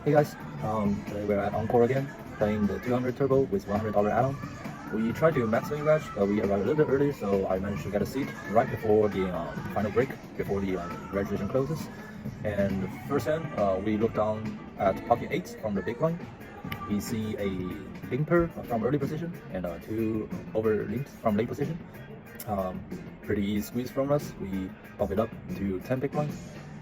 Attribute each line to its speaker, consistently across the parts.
Speaker 1: Hey guys, today we're at Encore again, playing the 200 Turbo with $100 add-on. We tried to max win match, but we arrived a little bit early, so I managed to get a seat right before the final break, before the registration closes. And first hand, we look down at pocket 8 from the big blind. We see a limper from early position and two over limps from late position. Pretty easy squeeze from us. We bump it up to 10 big blinds.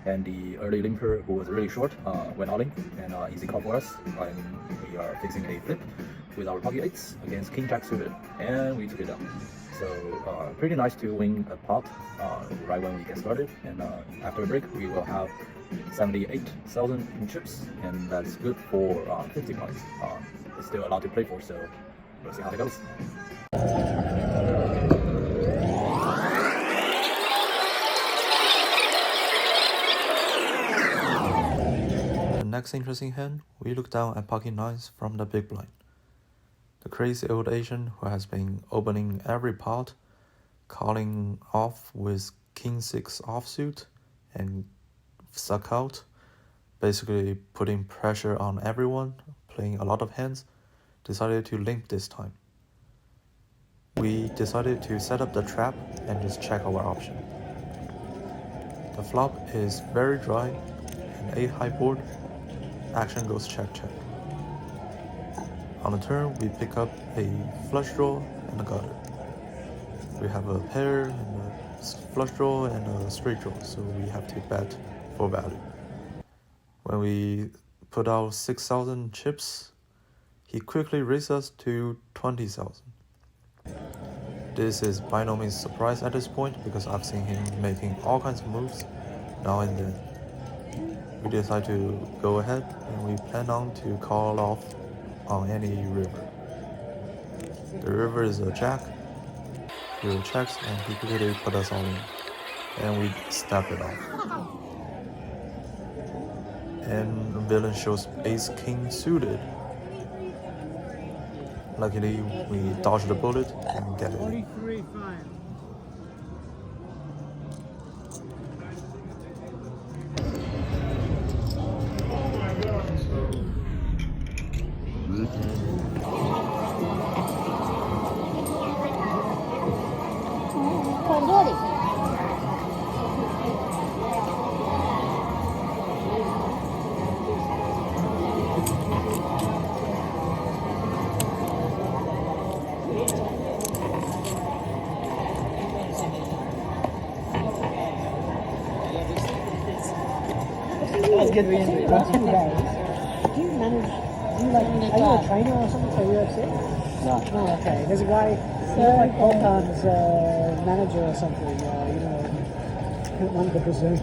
Speaker 1: And the early limper, who was really short, went all in, and easy call for us. And we are fixing a flip with our pocket 8s against King Jack suited, and we took it down. So pretty nice to win a pot right when we get started. And after the break, we will have 78,000 in chips, and that's good for 50 points. It's still a lot to play for, so we'll see how it goes.
Speaker 2: Next interesting hand, we look down at pocket 9s from the big blind. The crazy old Asian who has been opening every pot, calling off with King 6 offsuit and suck out, basically putting pressure on everyone, playing a lot of hands, decided to limp this time. We decided to set up the trap and just check our option. The flop is very dry, an 8 high board. Action goes check check. On the turn, we pick up a flush draw and a gutter. We have a pair and a flush draw and a straight draw, so we have to bet for value. When we put out 6,000 chips, he quickly raised us to 20,000. This is by no means a surprise at this point because I've seen him making all kinds of moves now and then. We decide to go ahead and we plan on to call off on any river. The river is a jack. He checks and he quickly put us all in, and we step it off. And the villain shows ace king suited. Luckily, we dodge the bullet and get it in.
Speaker 3: That's good reason. That's too bad. Do you manage? Do you like? Are you a trainer or something for UFC?
Speaker 1: No.
Speaker 3: No. Okay. There's a guy. He's like Volkan's manager or something. One of the Brazilian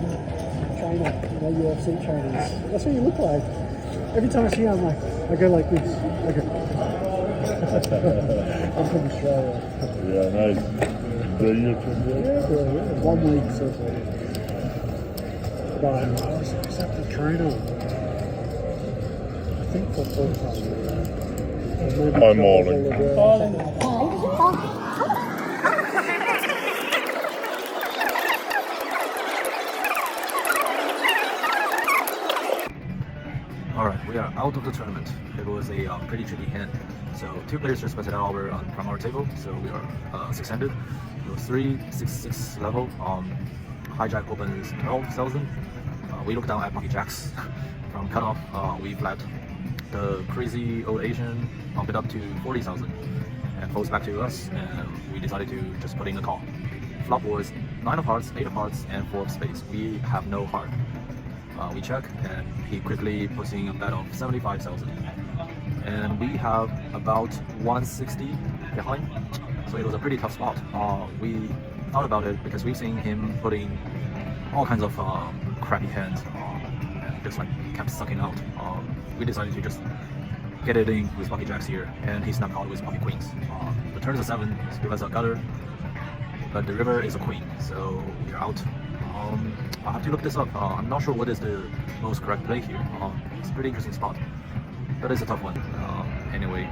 Speaker 3: trainer, UFC trainers. That's what you look like. Every time I see him, I go like this. I go. I'm from Australia.
Speaker 4: Yeah, nice. So you're from there?
Speaker 3: Yeah. 1 week so far. But is that the trainer? I think for full time.
Speaker 4: I'm all in.
Speaker 1: Alright, we are out of the tournament. It was a pretty tricky hand. So 2 players just busted out from our table, so we are 6-handed. It was 3-6-6 level. Hijack opens 12,000. We look down at pocket jacks. From cutoff, we flat. The crazy old Asian bumped it up to 40,000 and folds back to us, and we decided to just put in a call. Flop was 9 of hearts, 8 of hearts, and 4 of spades. We have no heart. We check, and he quickly puts in a bet of 75,000. And we have about 160 behind, so it was a pretty tough spot. We thought about it because we've seen him putting all kinds of crappy hands and just like kept sucking out. We decided to just get it in with pocket jacks here, and he snapped out with pocket queens. The turn is a 7, so give us a gutter, but the river is a queen, so we're out. I'll have to look this up. I'm not sure what is the most correct play here. It's a pretty interesting spot, but it's a tough one. Anyway,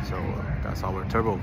Speaker 1: so that's our turbo.